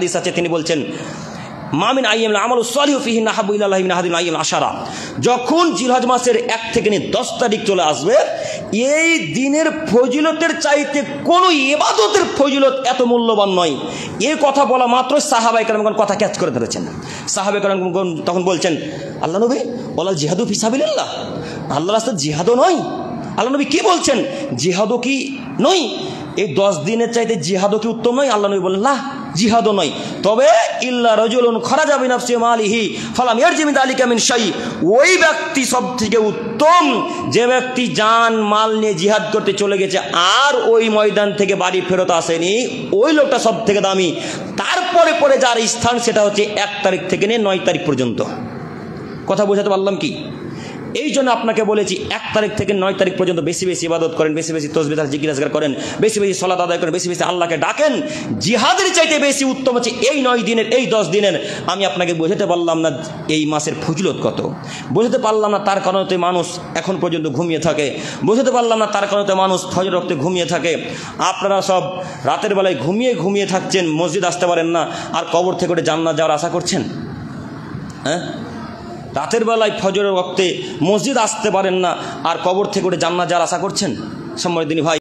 হাদিস আছে, তিনি বলছেন মামিন আইয়াম আমালু সালিহু ফিহি নাহাবু ইলাল্লাহি মিন হাদিল আইয়াম আশারা। যখন জিলহজ মাসের 1 থেকে নিয়ে 10 তারিখ চলে আসবে, এই দিনের ফজিলতের চাইতে কোনো ইবাদতের ফজিলত এত মূল্যবান নয়। এই কথা বলা মাত্র সাহাবায়ে কেরামগণ কথা ক্যাচ করে ধরেছেন। সাহাবায়ে কেরামগণ তখন বলছেন, আল্লাহ নবী ওয়ালা জিহাদু ফি সাবিলিল্লাহ, আল্লাহর রাস্তায় জিহাদও নয়? আল্লাহ নবী কি বলছেন, জিহাদও কি নয়? এই 10 দিনের চাইতে জিহাদও কি উত্তম নয়? আল্লাহ নবী বললেন না, জিহাদও নয়, তবে ইল্লা রাজুলুন খারাজা বিনাফসি মালিহি ফালাম ইয়ারজি মিন যালিকা মিন শাই, ওই ব্যক্তি সবথেকে উত্তম যে ব্যক্তি জান মাল নিয়ে জিহাদ করতে চলে গেছে আর ওই ময়দান থেকে বাড়ি ফেরত আসেনি, ওই লোকটা সবথেকে দামি। তারপরে পরে যার স্থান সেটা হচ্ছে 1 তারিখ থেকে নিয়ে 9 তারিখ পর্যন্ত। কথা বোঝাতে পারলাম কি? এই জন্য আপনাকে বলেছি 1 তারিখ থেকে 9 তারিখ পর্যন্ত বেশি বেশি ইবাদত করেন, বেশি বেশি তাসবিহ জিকির আজকার করেন, বেশি বেশি সালাত আদায় করেন, বেশি বেশি আল্লাহকে ডাকেন। জিহাদের চাইতে বেশি উত্তম হচ্ছে এই 9 দিনের, এই 10 দিনের। আমি আপনাকে বোঝাতে পারলাম না এই মাসের ফজিলত কত, বোঝাতে পারলাম না তার কারণে মানুষ এখন পর্যন্ত ঘুমিয়ে থাকে, বোঝাতে পারলাম না তার কারণে মানুষ ফজর ওয়াক্তে ঘুমিয়ে থাকে। আপনারা সব রাতের বেলায় ঘুমিয়ে ঘুমিয়ে থাকছেন, মসজিদ আসতে পারেন না, আর কবর থেকে ওটা জান্নাত যাওয়ার আশা করছেন? হ্যাঁ, রাতের বেলায় ফজরের ওয়াক্তে মসজিদ আসতে পারেন না আর কবর থেকে ওটা জান্নাত যাওয়ার আশা করছেন? সম্মানিত দিনী ভাই।